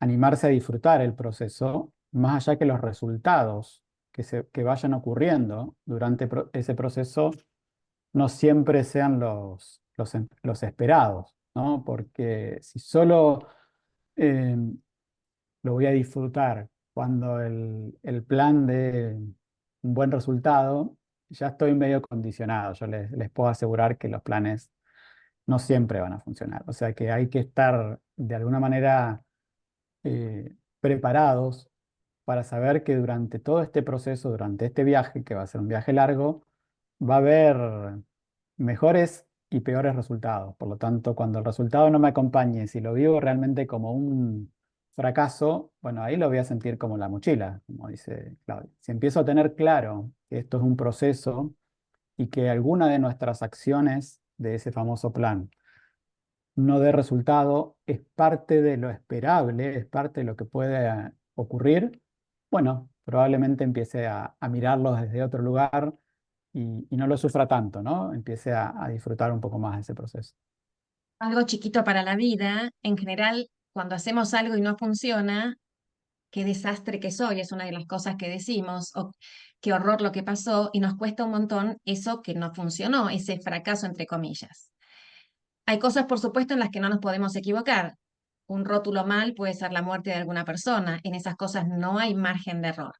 animarse a disfrutar el proceso, más allá que los resultados que vayan ocurriendo durante ese proceso no siempre sean los esperados, ¿no? Porque si solo eh, lo voy a disfrutar cuando el plan de un buen resultado, ya estoy medio condicionado. Yo les puedo asegurar que los planes no siempre van a funcionar. O sea que hay que estar de alguna manera preparados para saber que durante todo este proceso, durante este viaje, que va a ser un viaje largo, va a haber mejores y peores resultados. Por lo tanto, cuando el resultado no me acompañe, si lo vivo realmente como un fracaso, bueno, ahí lo voy a sentir como la mochila, como dice Claudia. Si empiezo a tener claro que esto es un proceso y que alguna de nuestras acciones de ese famoso plan no dé resultado, es parte de lo esperable, es parte de lo que puede ocurrir, bueno, probablemente empiece a mirarlo desde otro lugar y no lo sufra tanto, ¿no? Empiece a disfrutar un poco más de ese proceso. Algo chiquito para la vida, en general, cuando hacemos algo y no funciona, qué desastre que soy, es una de las cosas que decimos, o qué horror lo que pasó, y nos cuesta un montón eso que no funcionó, ese fracaso entre comillas. Hay cosas, por supuesto, en las que no nos podemos equivocar. Un rótulo mal puede ser la muerte de alguna persona, en esas cosas no hay margen de error,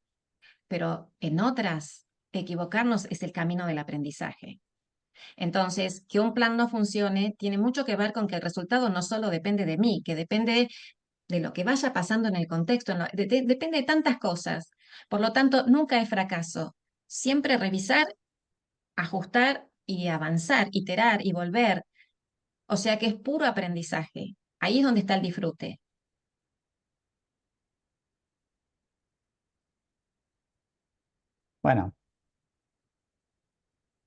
pero en otras, equivocarnos es el camino del aprendizaje. Entonces, que un plan no funcione tiene mucho que ver con que el resultado no solo depende de mí, que depende de lo que vaya pasando en el contexto, depende de tantas cosas. Por lo tanto, nunca es fracaso. Siempre revisar, ajustar y avanzar, iterar y volver. O sea que es puro aprendizaje. Ahí es donde está el disfrute. Bueno,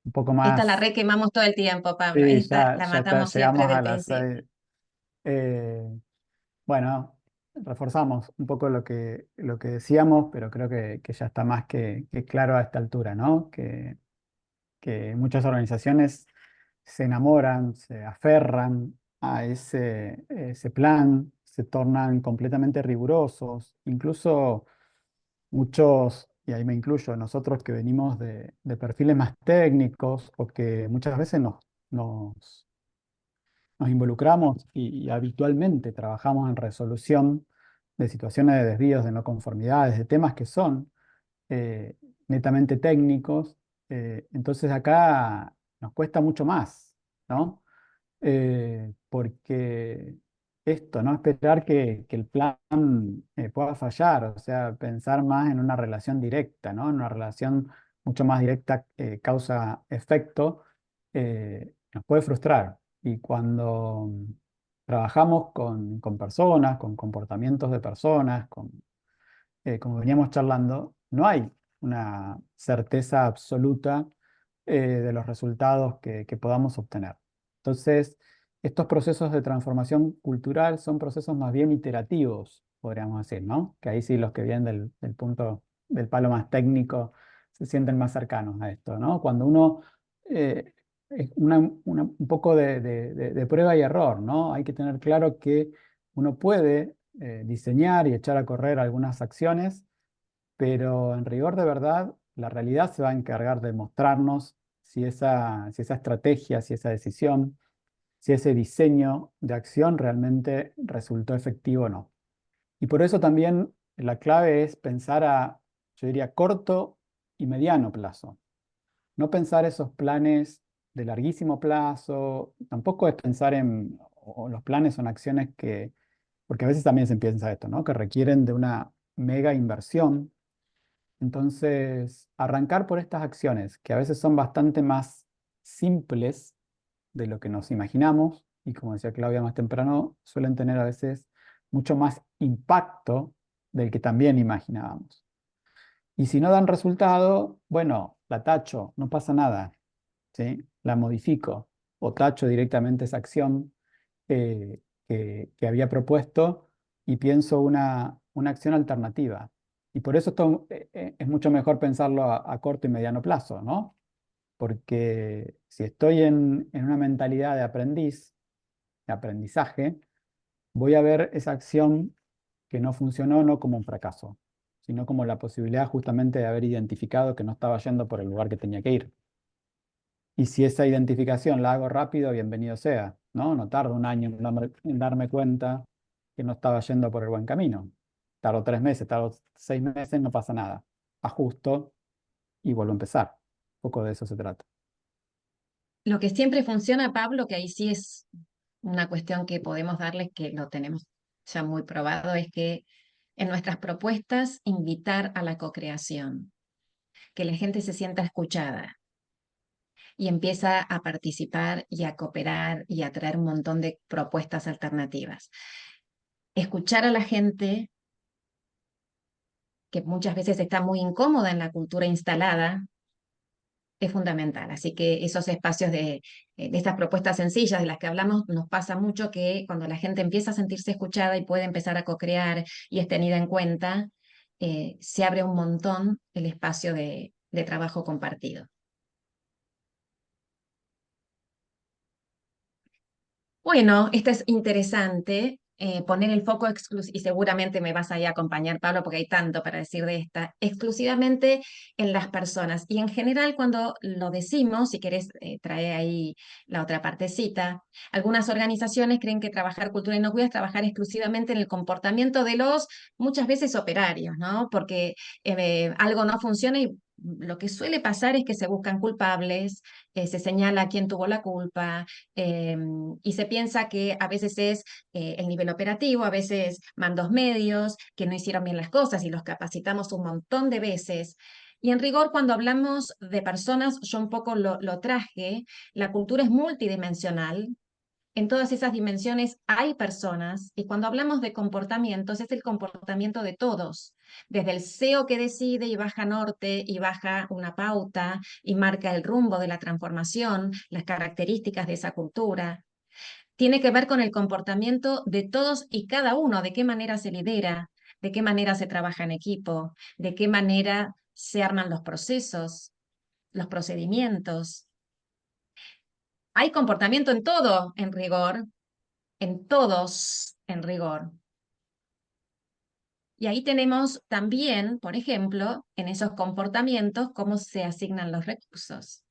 un poco Esta la más, requemamos todo el tiempo, Pablo. sí, Esta la matamos siempre llegamos del a las principio. 6. Bueno, reforzamos un poco lo que decíamos, pero creo que ya está más que claro a esta altura, ¿no? Que muchas organizaciones se enamoran, se aferran a ese plan, se tornan completamente rigurosos, incluso muchos, y ahí me incluyo, nosotros que venimos de perfiles más técnicos o que muchas veces nos involucramos y habitualmente trabajamos en resolución de situaciones de desvíos, de no conformidades, de temas que son eh, netamente técnicos. Entonces acá nos cuesta mucho más, ¿no? Porque esto, no esperar que el plan pueda fallar, o sea, pensar más en una relación directa, ¿no? En una relación mucho más directa, causa-efecto, nos puede frustrar. Y cuando trabajamos con personas, con comportamientos de personas, como veníamos charlando, no hay una certeza absoluta de los resultados que podamos obtener. Entonces, estos procesos de transformación cultural son procesos más bien iterativos, podríamos decir, ¿no? Que ahí sí los que vienen del punto del palo más técnico se sienten más cercanos a esto, ¿no? Cuando uno, es un poco de prueba y error, ¿no? Hay que tener claro que uno puede diseñar y echar a correr algunas acciones, pero en rigor de verdad, la realidad se va a encargar de mostrarnos si esa estrategia, si esa decisión, si ese diseño de acción realmente resultó efectivo o no. Y por eso también la clave es pensar yo diría, corto y mediano plazo. No pensar esos planes de larguísimo plazo, tampoco es pensar o los planes son acciones porque a veces también se piensa esto, ¿no? Que requieren de una mega inversión. Entonces, arrancar por estas acciones, que a veces son bastante más simples de lo que nos imaginamos, y como decía Claudia más temprano, suelen tener a veces mucho más impacto del que también imaginábamos. Y si no dan resultado, bueno, la tacho, no pasa nada, ¿sí? La modifico o tacho directamente esa acción que había propuesto y pienso una acción alternativa. Y por eso es mucho mejor pensarlo a corto y mediano plazo, ¿no? Porque si estoy en una mentalidad de de aprendizaje, voy a ver esa acción que no funcionó no como un fracaso, sino como la posibilidad justamente de haber identificado que no estaba yendo por el lugar que tenía que ir. Y si esa identificación la hago rápido, bienvenido sea, ¿no? No tardo un año en darme cuenta que no estaba yendo por el buen camino. Tardo 3 meses, tardo 6 meses, no pasa nada. Ajusto y vuelvo a empezar. Un poco de eso se trata. Lo que siempre funciona, Pablo, que ahí sí es una cuestión que podemos darles, que lo tenemos ya muy probado, es que en nuestras propuestas invitar a la cocreación, que la gente se sienta escuchada y empieza a participar y a cooperar y a traer un montón de propuestas alternativas. Escuchar a la gente, que muchas veces está muy incómoda en la cultura instalada, es fundamental. Así que esos espacios de estas propuestas sencillas de las que hablamos, nos pasa mucho que cuando la gente empieza a sentirse escuchada y puede empezar a co-crear y es tenida en cuenta, se abre un montón el espacio de trabajo compartido. Bueno, esto es interesante, poner el foco y seguramente me vas ahí a acompañar, Pablo, porque hay tanto para decir de esta, exclusivamente en las personas. Y en general, cuando lo decimos, si querés, trae ahí la otra partecita, algunas organizaciones creen que trabajar cultura inocua es trabajar exclusivamente en el comportamiento de los, muchas veces, operarios, ¿no? Porque algo no funciona y lo que suele pasar es que se buscan culpables, se señala quién tuvo la culpa, eh, y se piensa que a veces es el nivel operativo, a veces mandos medios, que no hicieron bien las cosas y los capacitamos un montón de veces. Y en rigor, cuando hablamos de personas, yo un poco lo traje, la cultura es multidimensional. En todas esas dimensiones hay personas y cuando hablamos de comportamientos es el comportamiento de todos, desde el CEO que decide y baja norte y baja una pauta y marca el rumbo de la transformación, las características de esa cultura. Tiene que ver con el comportamiento de todos y cada uno, de qué manera se lidera, de qué manera se trabaja en equipo, de qué manera se arman los procesos, los procedimientos. Hay comportamiento en todo, en rigor, en todos en rigor. Y ahí tenemos también, por ejemplo, en esos comportamientos, cómo se asignan los recursos,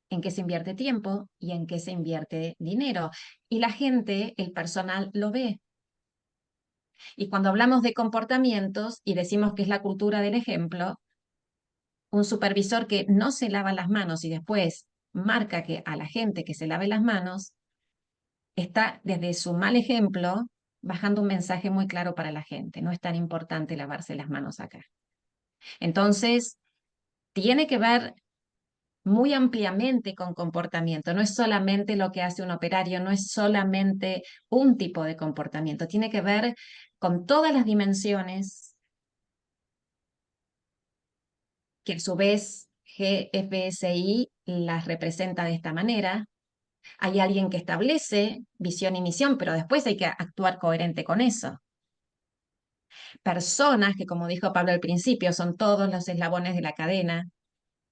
en qué se invierte tiempo y en qué se invierte dinero. Y la gente, el personal, lo ve. Y cuando hablamos de comportamientos y decimos que es la cultura del ejemplo, un supervisor que no se lava las manos y después marca que a la gente que se lave las manos, está desde su mal ejemplo bajando un mensaje muy claro para la gente. No es tan importante lavarse las manos acá. Entonces, tiene que ver muy ampliamente con comportamiento. No es solamente lo que hace un operario, no es solamente un tipo de comportamiento. Tiene que ver con todas las dimensiones que a su vez GFSI las representa de esta manera. Hay alguien que establece visión y misión, pero después hay que actuar coherente con eso. Personas que, como dijo Pablo al principio, son todos los eslabones de la cadena,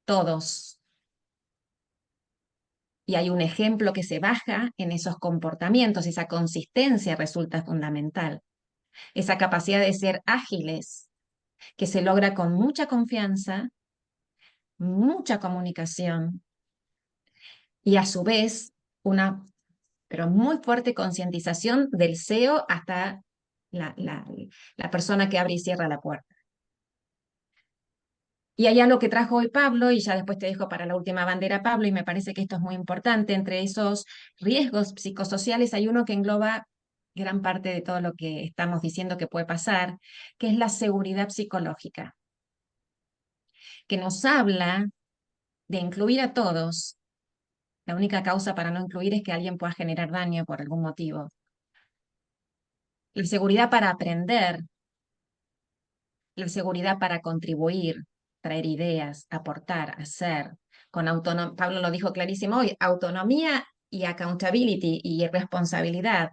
todos. Y hay un ejemplo que se baja en esos comportamientos, esa consistencia resulta fundamental. Esa capacidad de ser ágiles, que se logra con mucha confianza, mucha comunicación y a su vez una, pero muy fuerte concientización del CEO hasta la, la, la persona que abre y cierra la puerta. Y hay algo que trajo hoy Pablo, y ya después te dejo para la última bandera, Pablo, y me parece que esto es muy importante. Entre esos riesgos psicosociales hay uno que engloba gran parte de todo lo que estamos diciendo que puede pasar, que es la seguridad psicológica, que nos habla de incluir a todos. La única causa para no incluir es que alguien pueda generar daño por algún motivo. La seguridad para aprender, la seguridad para contribuir, traer ideas, aportar, hacer, con autonomía, Pablo lo dijo clarísimo hoy, autonomía y accountability y responsabilidad.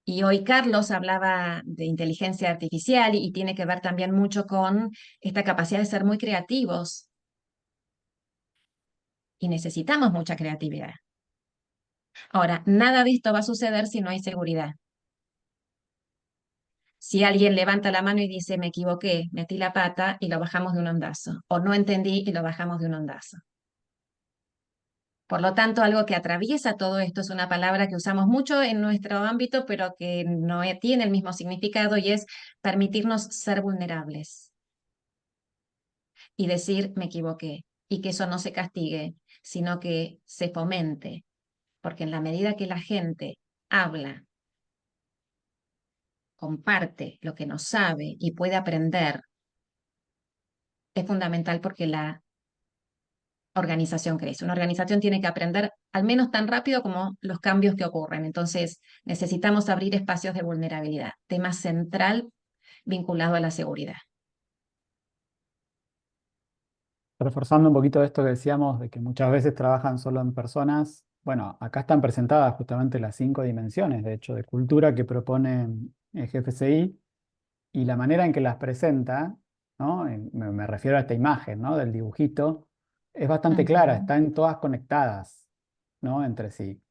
Y hoy Carlos hablaba de inteligencia artificial y tiene que ver también mucho con esta capacidad de ser muy creativos. Y necesitamos mucha creatividad. Ahora, nada de esto va a suceder si no hay seguridad. Si alguien levanta la mano y dice, me equivoqué, metí la pata y lo bajamos de un ondazo, o no entendí y lo bajamos de un ondazo. Por lo tanto, algo que atraviesa todo esto es una palabra que usamos mucho en nuestro ámbito, pero que no tiene el mismo significado y es permitirnos ser vulnerables y decir, me equivoqué, y que eso no se castigue, sino que se fomente, porque en la medida que la gente habla, comparte lo que no sabe y puede aprender, es fundamental porque la organización crece. Una organización tiene que aprender al menos tan rápido como los cambios que ocurren. Entonces, necesitamos abrir espacios de vulnerabilidad, tema central vinculado a la seguridad. Reforzando un poquito esto que decíamos de que muchas veces trabajan solo en personas, bueno, acá están presentadas justamente las 5 dimensiones, de hecho, de cultura que propone GFCI y la manera en que las presenta, ¿no? Me refiero a esta imagen, ¿no? Del dibujito, es bastante clara, Ujú. están todas conectadas, ¿no? Entre sí.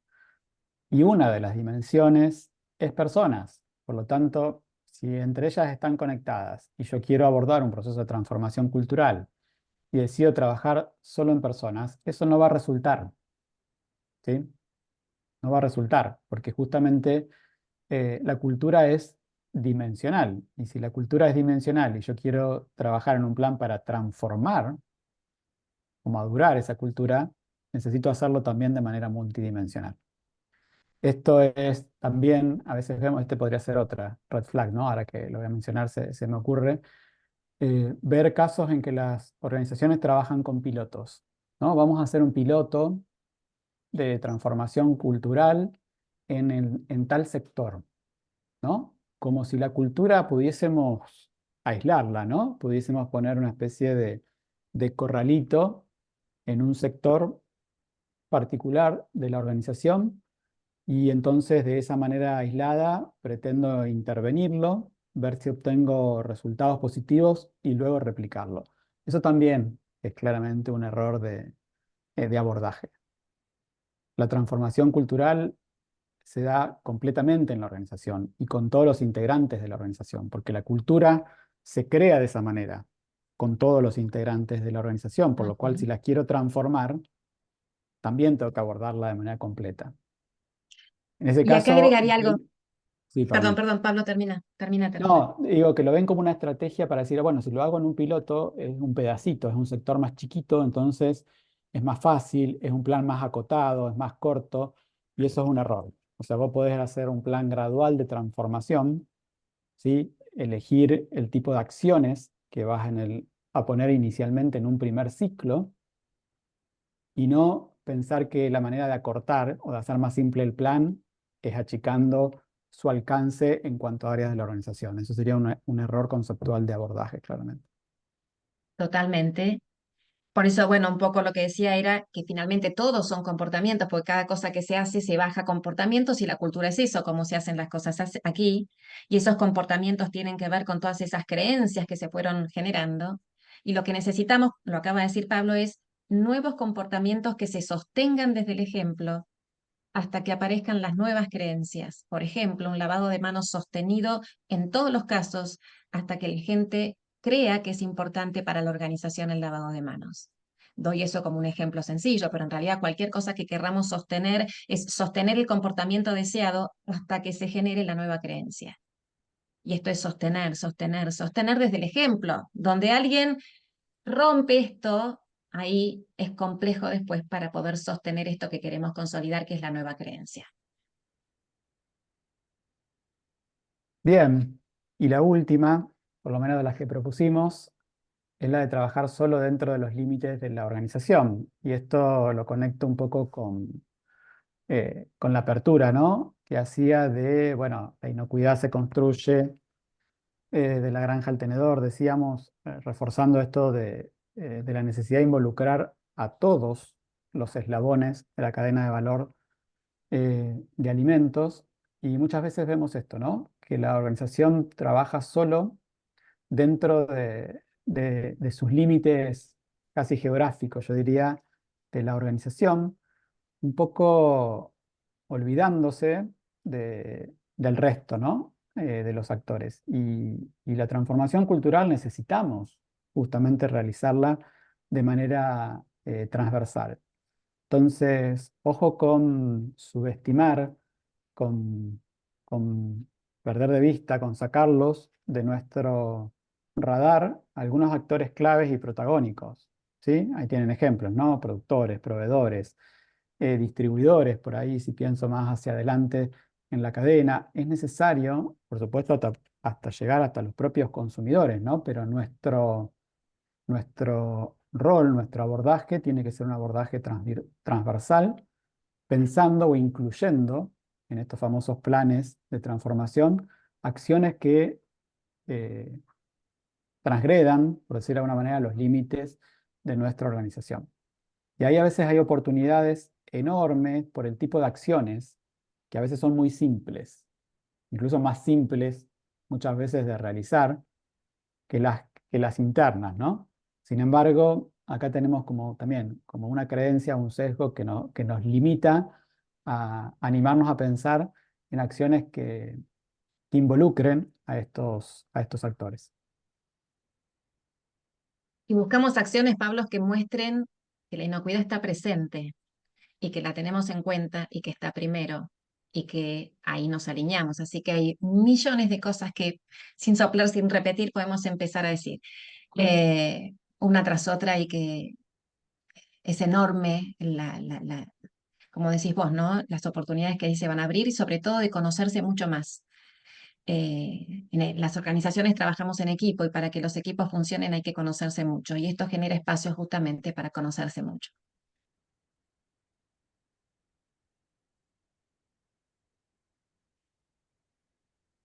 Y una de las dimensiones es personas. Por lo tanto, si entre ellas están conectadas y yo quiero abordar un proceso de transformación cultural y decido trabajar solo en personas, eso no va a resultar, ¿sí? No va a resultar, porque justamente la cultura es dimensional. Y si la cultura es dimensional y yo quiero trabajar en un plan para transformar o madurar esa cultura, necesito hacerlo también de manera multidimensional. Esto es también, a veces vemos, este podría ser otra red flag, ¿no? Ahora que lo voy a mencionar, se me ocurre, ver casos en que las organizaciones trabajan con pilotos, ¿no? Vamos a hacer un piloto de transformación cultural en tal sector, ¿no? Como si la cultura pudiésemos aislarla, ¿no? Pudiésemos poner una especie de corralito en un sector particular de la organización y entonces de esa manera aislada pretendo intervenirlo, ver si obtengo resultados positivos y luego replicarlo. Eso también es claramente un error de abordaje. La transformación cultural se da completamente en la organización y con todos los integrantes de la organización, porque la cultura se crea de esa manera, con todos los integrantes de la organización, por lo cual si Ujú. la quiero transformar, también tengo que abordarla de manera completa. En ese Y acá caso, agregaría algo. sí, Perdón, perdón. perdón, Pablo, termina. No, digo que lo ven como una estrategia para decir, bueno, si lo hago en un piloto, es un pedacito, es un sector más chiquito, entonces es más fácil, es un plan más acotado, es más corto, y eso es un error, O sea, vos podés hacer un plan gradual de transformación, ¿sí? Elegir el tipo de acciones que vas a poner inicialmente en un primer ciclo y no pensar que la manera de acortar o de hacer más simple el plan es achicando su alcance en cuanto a áreas de la organización. Eso sería un error conceptual de abordaje, claramente. Totalmente. Por eso, bueno, un poco lo que decía era que finalmente todos son comportamientos, porque cada cosa que se hace se baja comportamientos y la cultura es eso, cómo se hacen las cosas aquí. Y esos comportamientos tienen que ver con todas esas creencias que se fueron generando. Y lo que necesitamos, lo acaba de decir Pablo, es nuevos comportamientos que se sostengan desde el ejemplo hasta que aparezcan las nuevas creencias. Por ejemplo, un lavado de manos sostenido en todos los casos hasta que la gente crea que es importante para la organización el lavado de manos. Doy eso como un ejemplo sencillo, pero en realidad cualquier cosa que querramos sostener es sostener el comportamiento deseado hasta que se genere la nueva creencia. Y esto es sostener, sostener, sostener desde el ejemplo. Donde alguien rompe esto, ahí es complejo después para poder sostener esto que queremos consolidar, que es la nueva creencia. Bien, y la última, por lo menos de las que propusimos, es la de trabajar solo dentro de los límites de la organización. Y esto lo conecto un poco con la apertura, ¿no? Que hacía de, bueno, la inocuidad se construye de la granja al tenedor, decíamos, reforzando esto de la necesidad de involucrar a todos los eslabones de la cadena de valor de alimentos. Y muchas veces vemos esto, ¿no? Que la organización trabaja solo dentro de sus límites casi geográficos, yo diría, de la organización, un poco olvidándose del resto, ¿no? De los actores. Y la transformación cultural necesitamos justamente realizarla de manera transversal. Entonces, ojo con subestimar, con, con perder de vista, con sacarlos de nuestro radar algunos actores claves y protagónicos. ¿Sí? Ahí tienen ejemplos, ¿no? Productores, proveedores, distribuidores, por ahí, si pienso más hacia adelante en la cadena. Es necesario, por supuesto, hasta llegar hasta los propios consumidores, ¿no? Pero nuestro rol, nuestro abordaje tiene que ser un abordaje transversal, pensando o incluyendo en estos famosos planes de transformación acciones que eh, transgredan, por decirlo de alguna manera, los límites de nuestra organización. Y ahí a veces hay oportunidades enormes por el tipo de acciones que a veces son muy simples, incluso más simples muchas veces de realizar que las internas, ¿no? Sin embargo, acá tenemos como también como una creencia, un sesgo que, no, que nos limita a animarnos a pensar en acciones que involucren a estos actores. Y buscamos acciones, Pablo, que muestren que la inocuidad está presente y que la tenemos en cuenta y que está primero y que ahí nos alineamos. Así que hay millones de cosas que sin soplar, sin repetir, podemos empezar a decir una tras otra y que es enorme como decís vos, ¿no? Las oportunidades que ahí se van a abrir y sobre todo de conocerse mucho más. Las organizaciones trabajamos en equipo y para que los equipos funcionen hay que conocerse mucho y esto genera espacios justamente para conocerse mucho.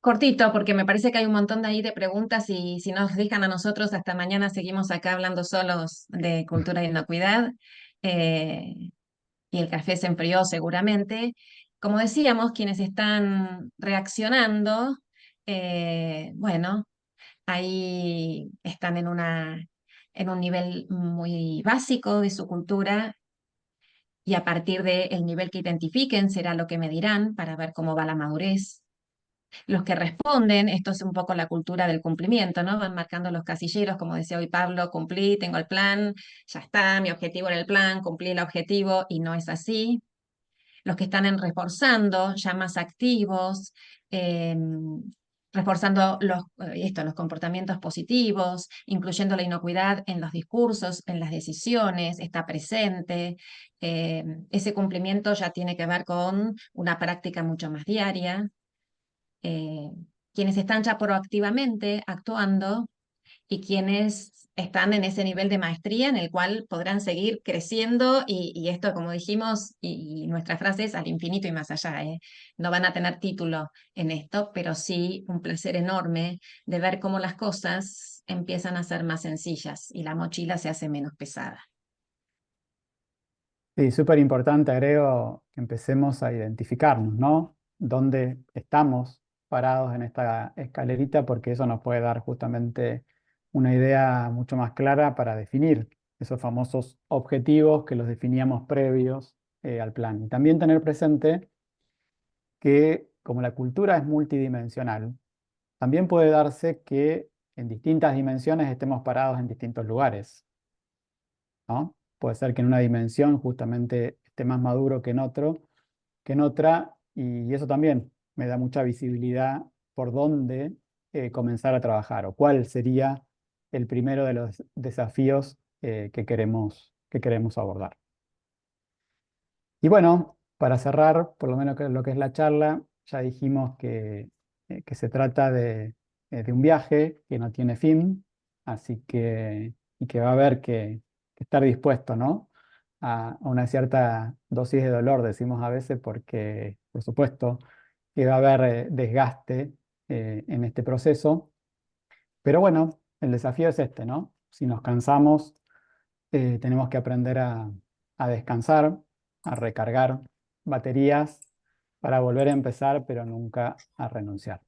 Cortito, porque me parece que hay un montón de ahí de preguntas y si nos dejan a nosotros hasta mañana seguimos acá hablando solos de cultura de inocuidad eh, y el café se enfrió seguramente. Como decíamos, quienes están reaccionando, bueno, ahí están en un nivel muy básico de su cultura y a partir del nivel que identifiquen será lo que medirán para ver cómo va la madurez. Los que responden, esto es un poco la cultura del cumplimiento, ¿no? Van marcando los casilleros, como decía hoy Pablo, cumplí, tengo el plan, ya está, mi objetivo era el plan, cumplí el objetivo y no es así. Los que están en reforzando, ya más activos, eh, reforzando los comportamientos positivos, incluyendo la inocuidad en los discursos, en las decisiones, está presente. Ese cumplimiento ya tiene que ver con una práctica mucho más diaria. Eh, Quienes están ya proactivamente actuando y quienes están en ese nivel de maestría en el cual podrán seguir creciendo y esto, como dijimos, y nuestra frase es al infinito y más allá, ¿eh? No van a tener título en esto, pero sí un placer enorme de ver cómo las cosas empiezan a ser más sencillas y la mochila se hace menos pesada. Sí, súper importante, agrego, que empecemos a identificarnos, ¿no? Dónde estamos parados en esta escalerita, porque eso nos puede dar justamente una idea mucho más clara para definir esos famosos objetivos que los definíamos previos al plan. Y también tener presente que como la cultura es multidimensional, también puede darse que en distintas dimensiones estemos parados en distintos lugares, ¿no? Puede ser que en una dimensión justamente esté más maduro que en otro, que en otra, y eso también me da mucha visibilidad por dónde comenzar a trabajar o cuál sería el primero de los desafíos que queremos abordar. Y bueno, para cerrar, por lo menos lo que es la charla, ya dijimos que se trata de un viaje que no tiene fin, así que, y que va a haber que estar dispuesto, ¿no? A una cierta dosis de dolor, decimos a veces, porque, por supuesto, que va a haber desgaste en este proceso. Pero bueno, el desafío es este, ¿no? Si nos cansamos, tenemos que aprender a descansar, a recargar baterías para volver a empezar, pero nunca a renunciar.